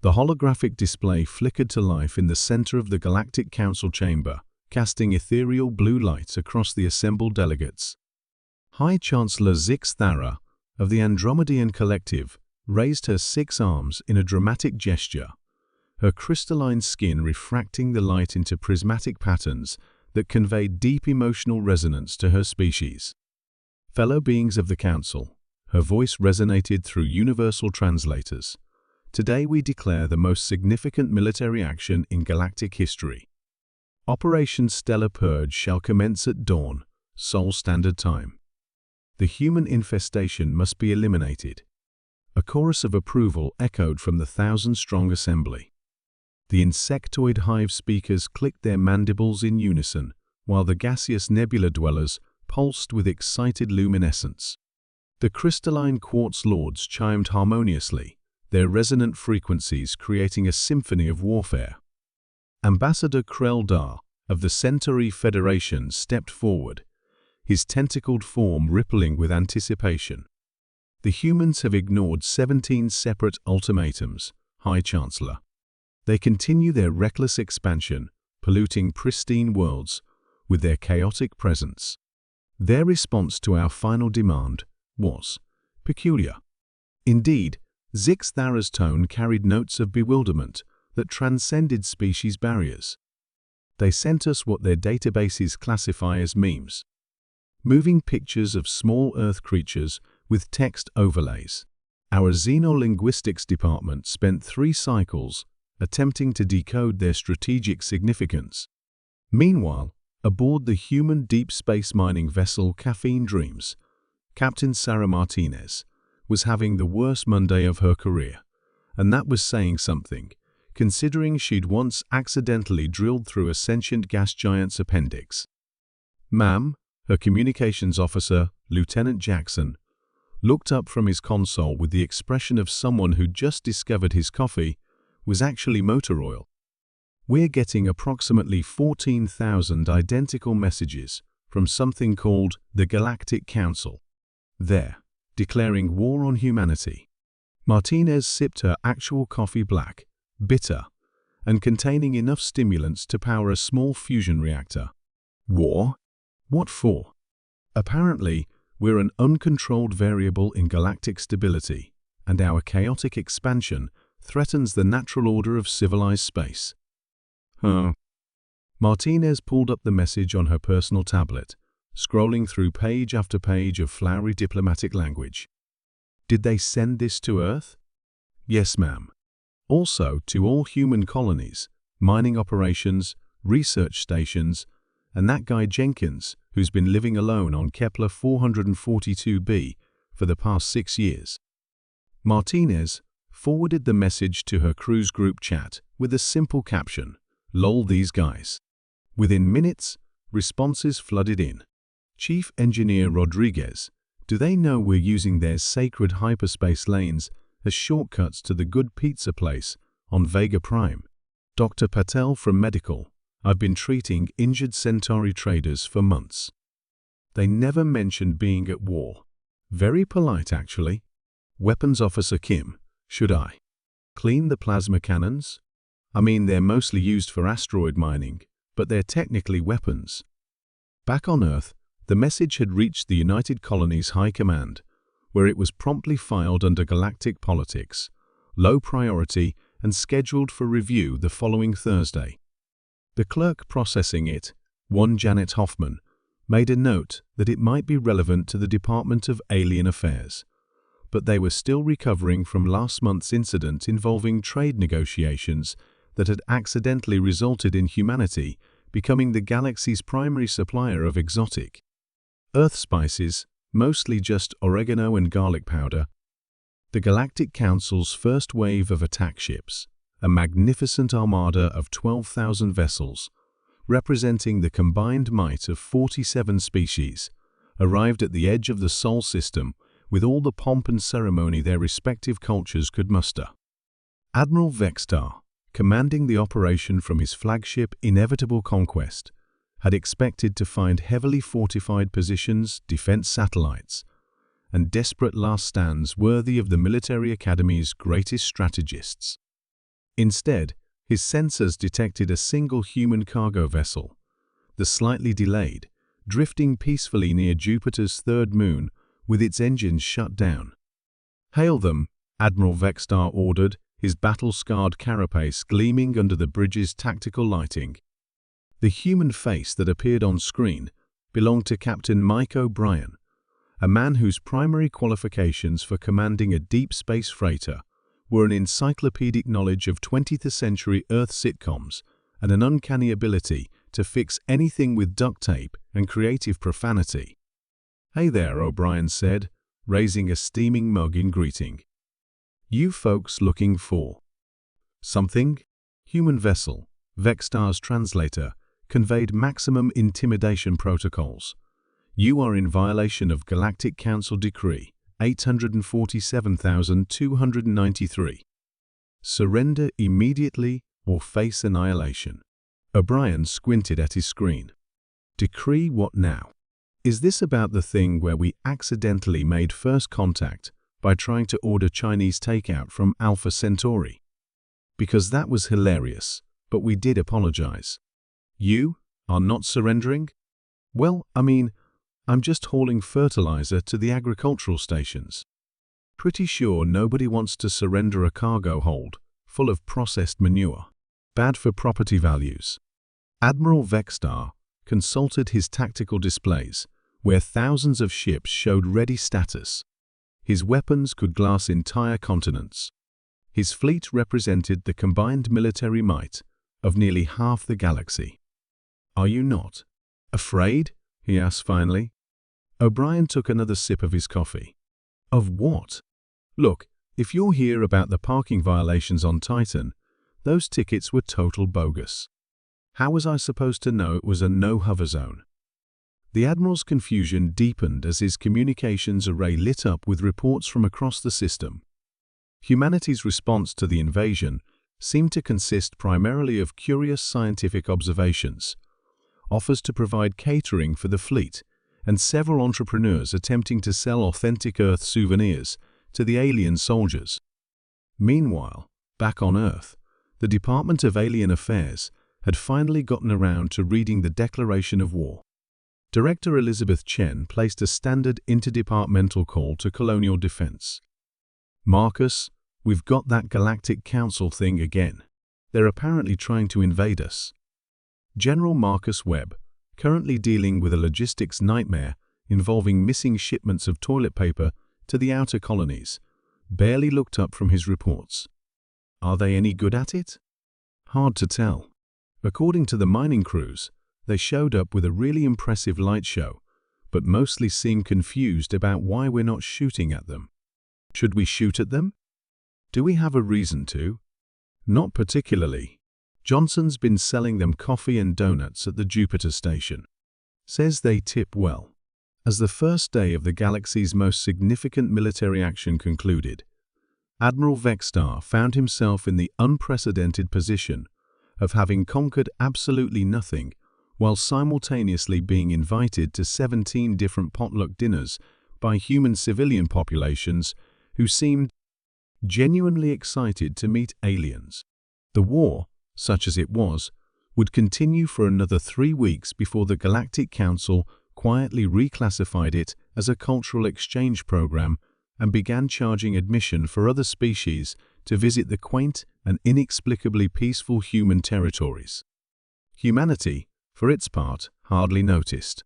The holographic display flickered to life in the center of the Galactic Council chamber, casting ethereal blue lights across the assembled delegates. High Chancellor Zix Thara of the Andromedan Collective raised her 6 arms in a dramatic gesture, her crystalline skin refracting the light into prismatic patterns that conveyed deep emotional resonance to her species. Fellow beings of the Council, her voice resonated through universal translators. Today we declare the most significant military action in galactic history. Operation Stellar Purge shall commence at dawn, Sol Standard Time. The human infestation must be eliminated. A chorus of approval echoed from the 1,000-strong assembly. The insectoid hive speakers clicked their mandibles in unison, while the gaseous nebula dwellers pulsed with excited luminescence. The crystalline quartz lords chimed harmoniously, their resonant frequencies creating a symphony of warfare. Ambassador Krell Dar of the Centauri Federation stepped forward, his tentacled form rippling with anticipation. The humans have ignored 17 separate ultimatums, High Chancellor. They continue their reckless expansion, polluting pristine worlds with their chaotic presence. Their response to our final demand was peculiar. Indeed, Zix Thara's tone carried notes of bewilderment that transcended species barriers. They sent us what their databases classify as memes. Moving pictures of small Earth creatures with text overlays. Our xenolinguistics department spent 3 cycles attempting to decode their strategic significance. Meanwhile, aboard the human deep space mining vessel Caffeine Dreams, Captain Sarah Martinez was having the worst Monday of her career, and that was saying something, considering she'd once accidentally drilled through a sentient gas giant's appendix. Ma'am, her communications officer, Lieutenant Jackson, looked up from his console with the expression of someone who'd just discovered his coffee was actually motor oil. We're getting approximately 14,000 identical messages from something called the Galactic Council. They're declaring war on humanity. Martinez sipped her actual coffee black, bitter, and containing enough stimulants to power a small fusion reactor. War? What for? Apparently, we're an uncontrolled variable in galactic stability, and our chaotic expansion threatens the natural order of civilized space. Martinez pulled up the message on her personal tablet, scrolling through page after page of flowery diplomatic language. Did they send this to Earth? Yes, ma'am. Also to all human colonies, mining operations, research stations, and that guy Jenkins, who's been living alone on Kepler 442b for the past 6 years. Martinez forwarded the message to her crew's group chat with a simple caption, "Lol these guys." Within minutes, responses flooded in. Chief Engineer Rodriguez, do they know we're using their sacred hyperspace lanes as shortcuts to the good pizza place on Vega Prime? Dr. Patel from Medical, I've been treating injured Centauri traders for months. They never mentioned being at war. Very polite, actually. Weapons Officer Kim, should I clean the plasma cannons? I mean, they're mostly used for asteroid mining, but they're technically weapons. Back on Earth, the message had reached the United Colonies High Command, where it was promptly filed under galactic politics, low priority, and scheduled for review the following Thursday. The clerk processing it, one Janet Hoffman, made a note that it might be relevant to the Department of Alien Affairs, but they were still recovering from last month's incident involving trade negotiations that had accidentally resulted in humanity becoming the galaxy's primary supplier of exotic Earth spices, mostly just oregano and garlic powder. The Galactic Council's first wave of attack ships, a magnificent armada of 12,000 vessels, representing the combined might of 47 species, arrived at the edge of the Sol system with all the pomp and ceremony their respective cultures could muster. Admiral Vextar, commanding the operation from his flagship Inevitable Conquest, had expected to find heavily fortified positions, defense satellites, and desperate last stands worthy of the military academy's greatest strategists. Instead, his sensors detected a single human cargo vessel, the slightly delayed, drifting peacefully near Jupiter's third moon with its engines shut down. "Hail them," Admiral Vextar ordered, his battle-scarred carapace gleaming under the bridge's tactical lighting. The human face that appeared on screen belonged to Captain Mike O'Brien, a man whose primary qualifications for commanding a deep space freighter were an encyclopedic knowledge of 20th-century Earth sitcoms and an uncanny ability to fix anything with duct tape and creative profanity. "Hey there," O'Brien said, raising a steaming mug in greeting. "You folks looking for something?" Human vessel, Vextar's translator, conveyed maximum intimidation protocols. "You are in violation of Galactic Council Decree 847,293. Surrender immediately or face annihilation." O'Brien squinted at his screen. "Decree what now? Is this about the thing where we accidentally made first contact by trying to order Chinese takeout from Alpha Centauri? Because that was hilarious, but we did apologize. You are not surrendering? Well, I mean, I'm just hauling fertilizer to the agricultural stations. Pretty sure nobody wants to surrender a cargo hold full of processed manure. Bad for property values." Admiral Vextar consulted his tactical displays, where thousands of ships showed ready status. His weapons could glass entire continents. His fleet represented the combined military might of nearly half the galaxy. "Are you not afraid?" he asked finally. O'Brien took another sip of his coffee. "Of what? Look, if you're here about the parking violations on Titan, those tickets were total bogus. How was I supposed to know it was a no-hover zone?" The Admiral's confusion deepened as his communications array lit up with reports from across the system. Humanity's response to the invasion seemed to consist primarily of curious scientific observations, offers to provide catering for the fleet, and several entrepreneurs attempting to sell authentic Earth souvenirs to the alien soldiers. Meanwhile, back on Earth, the Department of Alien Affairs had finally gotten around to reading the declaration of war. Director Elizabeth Chen placed a standard interdepartmental call to colonial defense. "Marcus, we've got that Galactic Council thing again. They're apparently trying to invade us." General Marcus Webb, currently dealing with a logistics nightmare involving missing shipments of toilet paper to the outer colonies, barely looked up from his reports. Are they any good at it? Hard to tell. According to the mining crews, they showed up with a really impressive light show, but mostly seemed confused about why we're not shooting at them. Should we shoot at them? Do we have a reason to? Not particularly. Johnson's been selling them coffee and donuts at the Jupiter station. Says they tip well. As the first day of the galaxy's most significant military action concluded, Admiral Vextar found himself in the unprecedented position of having conquered absolutely nothing while simultaneously being invited to 17 different potluck dinners by human civilian populations who seemed genuinely excited to meet aliens. The war, such as it was, would continue for another 3 weeks before the Galactic Council quietly reclassified it as a cultural exchange program and began charging admission for other species to visit the quaint and inexplicably peaceful human territories. Humanity, for its part, hardly noticed.